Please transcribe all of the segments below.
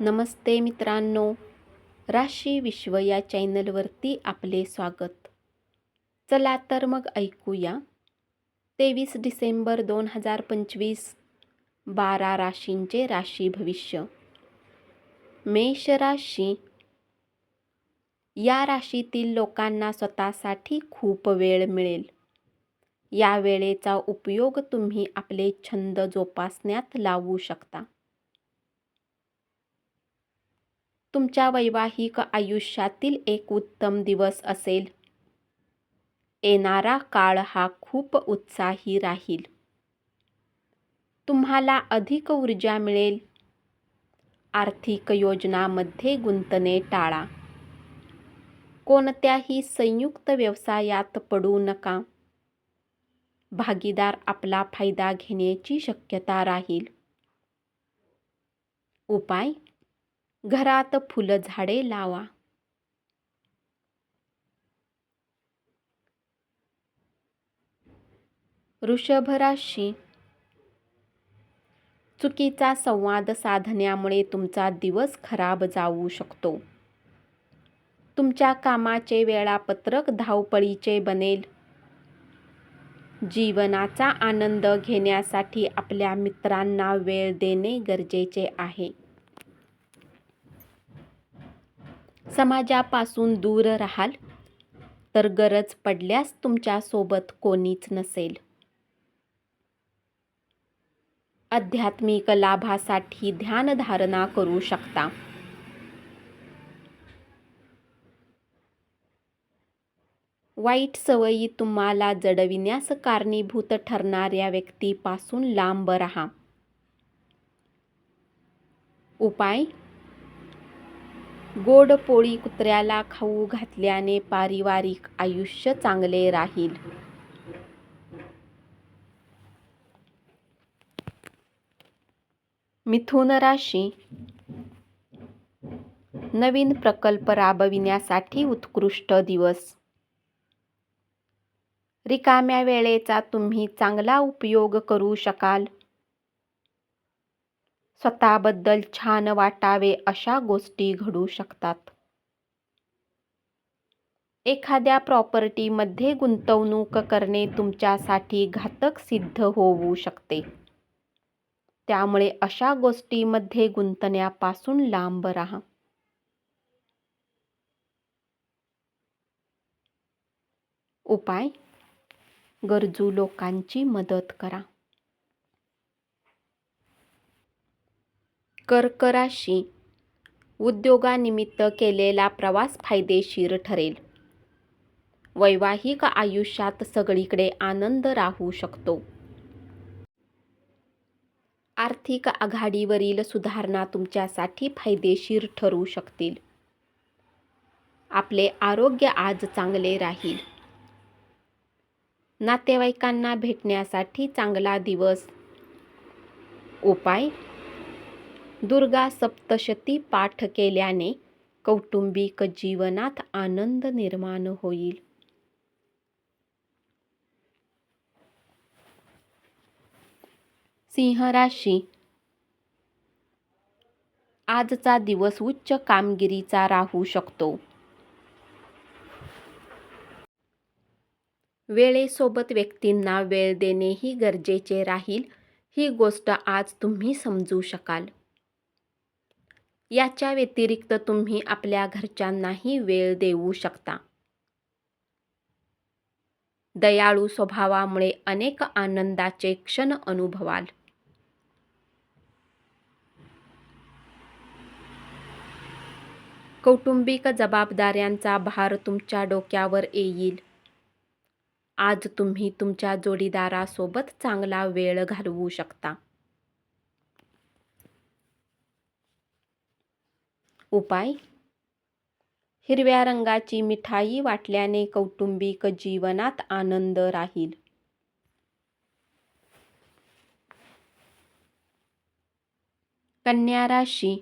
नमस्ते मित्रांनो, राशी विश्व या चॅनलवरती आपले स्वागत. चला तर मग ऐकूया 23 डिसेंबर 2025 12 राशींचे राशी भविष्य. मेष राशी. या राशीतील लोकांना स्वतःसाठी खूप वेळ मिळेल. या वेळेचा उपयोग तुम्ही आपले छंद जोपासण्यात लावू शकता. तुमच्या वैवाहिक आयुष्यातील एक उत्तम दिवस असेल. येणारा काळ हा खूप उत्साही राहील. तुम्हाला अधिक ऊर्जा मिळेल. आर्थिक योजनांमध्ये गुंतणे टाळा. कोणत्याही संयुक्त व्यवसायात पडू नका. भागीदार आपला फायदा घेण्याची शक्यता राहील. उपाय: घरात फुलझाडे लावा. वृषभ राशी. चुकीचा संवाद साधण्यामुळे तुमचा दिवस खराब जाऊ शकतो. तुमच्या कामाचे वेळापत्रक धावपळीचे बनेल. जीवनाचा आनंद घेण्यासाठी आपल्या मित्रांना वेळ देणे गरजेचे आहे. समाजापासून दूर राहाल तर गरज पडल्यास तुमच्यासोबत कोणीच नसेल. आध्यात्मिक लाभासाठी ध्यानधारणा करू शकता. वाईट सवयी तुम्हाला जडविण्यास कारणीभूत ठरणाऱ्या व्यक्तीपासून लांब राहा. उपाय: गोड पोळी कुत्र्याला खाऊ घातल्याने पारिवारिक आयुष्य चांगले राहील. मिथुन राशी. नवीन प्रकल्प राबविण्यासाठी उत्कृष्ट दिवस. रिकाम्या वेळेचा तुम्ही चांगला उपयोग करू शकाल. स्वतःबद्दल छान वाटावे अशा गोष्टी घडू शकतात. एखाद्या प्रॉपर्टीमध्ये गुंतवणूक करणे तुमच्यासाठी घातक सिद्ध होऊ शकते. त्यामुळे अशा गोष्टींमध्ये गुंतण्यापासून लांब राहा. उपाय: गरजू लोकांची मदत करा. कर्क राशी. उद्योगानिमित्त केलेला प्रवास फायदेशीर ठरेल. वैवाहिक आयुष्यात सगळीकडे आनंद राहू शकतो. आर्थिक आघाडीवरील सुधारणा तुमच्यासाठी फायदेशीर ठरू शकतील. आपले आरोग्य आज चांगले राहील. नातेवाईकांना भेटण्यासाठी चांगला दिवस. उपाय: दुर्गा सप्तशती पाठ केल्याने कौटुंबिक जीवनात आनंद निर्माण होईल. सिंह राशी. आजचा दिवस उच्च कामगिरीचा राहू शकतो. वेळेसोबत व्यक्तींना वेळ देणेही गरजेचे राहील. ही गोष्ट आज तुम्ही समजू शकाल. याच्या व्यतिरिक्त तुम्ही आपल्या घरच्यांनाही वेळ देऊ शकता. दयाळू स्वभावामुळे अनेक आनंदाचे क्षण अनुभवाल. कौटुंबिक जबाबदाऱ्यांचा भार तुमच्या डोक्यावर येईल. आज तुम्ही तुमच्या जोडीदारासोबत चांगला वेळ घालवू शकता. उपाय: हिरव्या रंगाची मिठाई वाटल्याने कौटुंबिक जीवनात आनंद राहील. कन्या राशी.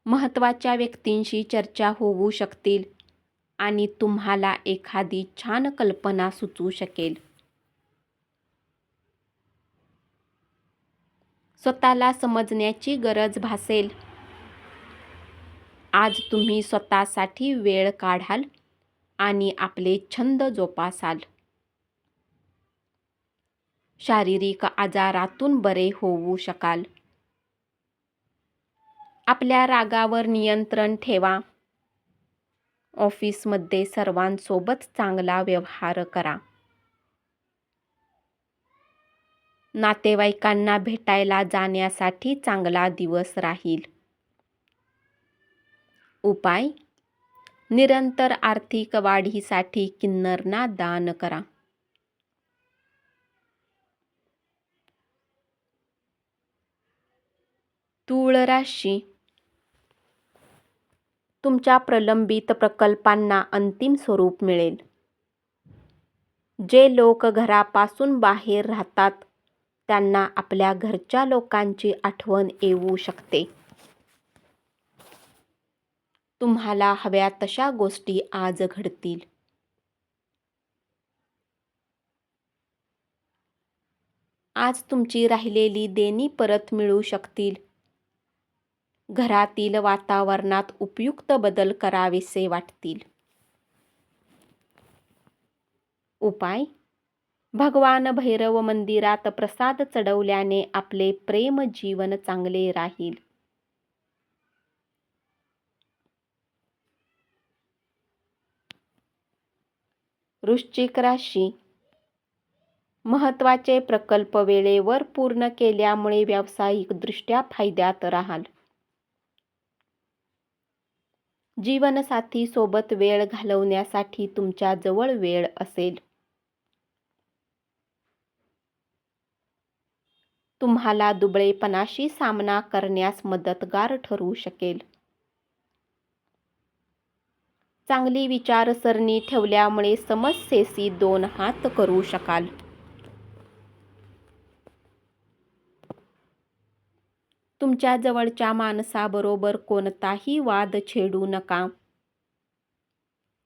महत्त्वाच्या व्यक्तींशी चर्चा होऊ शकतील आणि तुम्हाला एखादी छान कल्पना सुचू शकेल. स्वतःला समजण्याची गरज भासेल. आज तुम्ही स्वतःसाठी वेळ काढाल आणि आपले छंद जोपासाल. शारीरिक आजारातून बरे होऊ शकाल. आपल्या रागावर नियंत्रण ठेवा. ऑफिसमध्ये सर्वांसोबत चांगला व्यवहार करा. नातेवाईकांना भेटायला जाण्यासाठी चांगला दिवस राहील. उपाय: निरंतर आर्थिक वाढीसाठी किन्नरना दान करा. तूळ राशी: तुमच्या प्रलंबित प्रकल्पांना अंतिम स्वरूप मिळेल. जे लोक घरापासून बाहेर राहतात त्यांना आपल्या घरच्या लोकांची आठवण येऊ शकते. तुम्हाला हव्या तशा गोष्टी आज घडतील. आज तुमची राहिलेली देणी परत मिळू शकतील. घरातील वातावरणात उपयुक्त बदल करावेसे वाटतील. उपाय: भगवान भैरव मंदिरात प्रसाद चढवल्याने आपले प्रेम जीवन चांगले राहील. वृश्चिक राशी: महत्त्वाचे प्रकल्प वेळेवर पूर्ण केल्यामुळे व्यावसायिकदृष्ट्या फायद्यात राहाल. जीवनसाथी सोबत वेळ घालवण्यासाठी तुमच्या जवळ वेळ असेल. तुम्हाला दुबळेपणाशी सामना करण्यास मदतगार ठरू शकेल. चांगली विचारसरणी ठेवल्यामुळे समस्येशी 2 हात करू शकाल. तुमच्या जवळच्या माणसाबरोबर कोणताही वाद छेडू नका.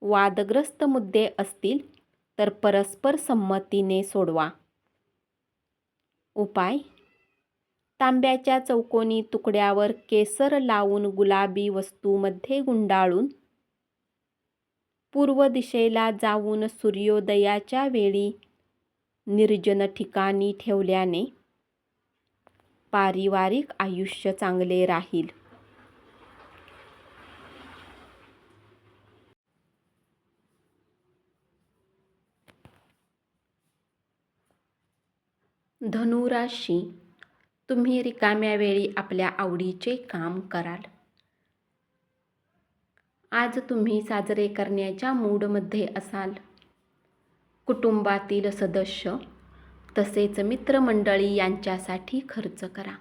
वादग्रस्त मुद्दे असतील तर परस्पर संमतीने सोडवा. उपाय: तांब्याच्या चौकोनी तुकड्यावर केसर लावून गुलाबी वस्तूमध्ये गुंडाळून पूर्व दिशेला जाऊन सूर्योदयाच्या वेळी निर्जन ठिकाणी ठेवल्याने पारिवारिक आयुष्य चांगले राहील. धनु राशी: तुम्ही रिकाम्या वेळी आपल्या आवडीचे काम कराल. आज तुम्ही साजरे करण्याच्या मूडमध्ये असाल. कुटुंबातील सदस्य तसेच मित्रमंडळी यांच्यासाठी खर्च करा.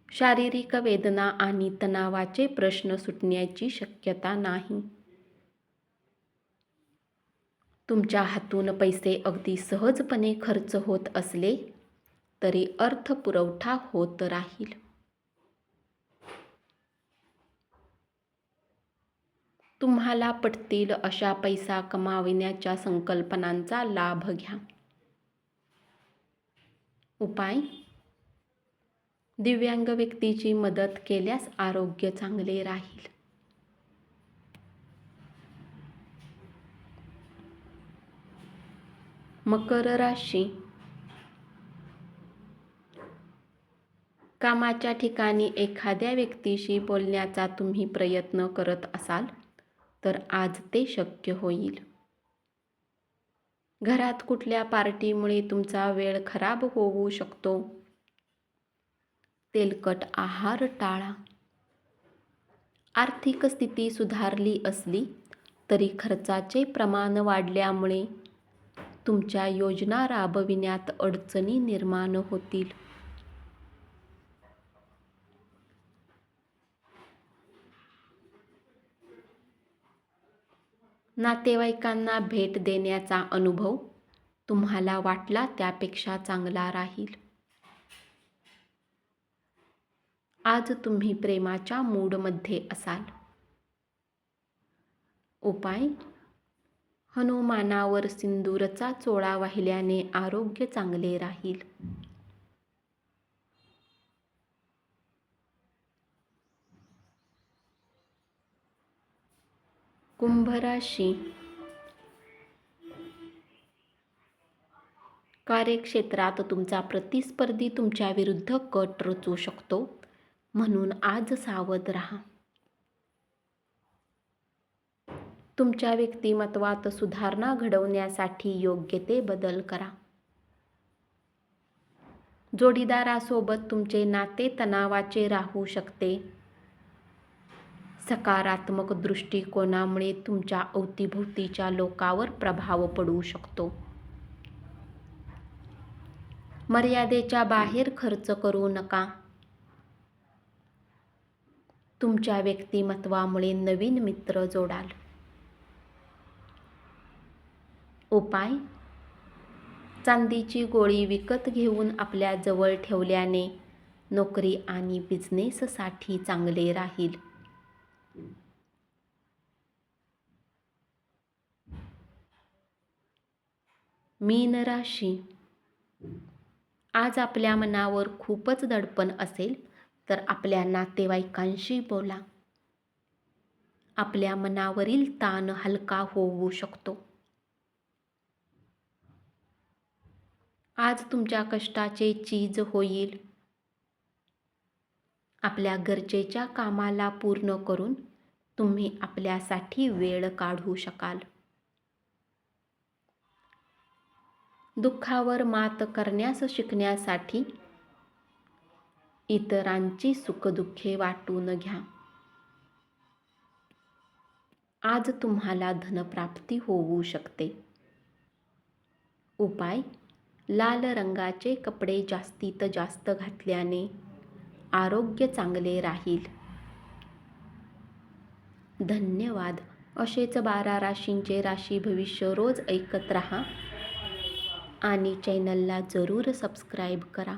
शारीरिक वेदना आणि तणावाचे प्रश्न सुटण्याची शक्यता नाही. तुमच्या हातून पैसे अगदी सहजपणे खर्च होत असले तरी अर्थपुरवठा होत राहील. तुम्हाला पटतील अशा पैसा कमाविण्याच्या संकल्पनांचा लाभ घ्या. उपाय: दिव्यांग व्यक्तीची मदत केल्यास आरोग्य चांगले राहील. मकर राशी: कामाच्या ठिकाणी एखाद्या व्यक्तीशी बोलण्याचा तुम्ही प्रयत्न करत असाल तर आज ते शक्य होईल. घरात कुठल्या पार्टीमुळे तुमचा वेळ खराब होऊ शकतो. तेलकट आहार टाळा. आर्थिक स्थिती सुधारली असली तरी खर्चाचे प्रमाण वाढल्यामुळे तुमच्या योजना राबविण्यात अडचणी निर्माण होतील. नातेवाईकांना भेट देण्याचा अनुभव तुम्हाला वाटला त्यापेक्षा चांगला राहील. आज तुम्ही प्रेमाच्या मूडमध्ये असाल. उपाय: हनुमानावर सिंदूरचा चोळा वाहिल्याने आरोग्य चांगले राहील. कुंभ राशी. कार्यक्षेत्रात तुमचा प्रतिस्पर्धी तुमच्या विरुद्ध कट रचू शकतो, म्हणून आज सावध राहा. तुमच्या व्यक्तिमत्वात सुधारणा घडवण्यासाठी योग्य ते बदल करा. जोडीदारासोबत तुमचे नाते तणावाचे राहू शकते. सकारात्मक दृष्टिकोनामुळे तुमच्या अवतीभोवतीच्या लोकांवर प्रभाव पडू शकतो. मर्यादेच्या बाहेर खर्च करू नका. तुमच्या व्यक्तिमत्वामुळे नवीन मित्र जोडाल. उपाय: चांदीची गोळी विकत घेऊन आपल्या जवळ ठेवल्याने नोकरी आणि बिझनेससाठी चांगले राहील. मीन राशी. आज आपल्या मनावर खूपच दडपण असेल तर आपल्या नातेवाईकांशी बोला. आपल्या मनावरील ताण हलका होऊ शकतो. आज तुमच्या कष्टाचे चीज होईल. आपल्या गरजेच्या कामाला पूर्ण करून तुम्ही आपल्यासाठी वेळ काढू शकाल. दुःखावर मात करण्यास शिकण्यासाठी इतरांची सुखदुःखे वाटून घ्या. आज तुम्हाला धनप्राप्ती होऊ शकते. उपाय: लाल रंगाचे कपडे जास्तीत जास्त घातल्याने आरोग्य चांगले राहील. धन्यवाद. असेच 12 राशींचे राशी भविष्य रोज ऐकत रहा आणि चॅनलला जरूर सबस्क्राईब करा.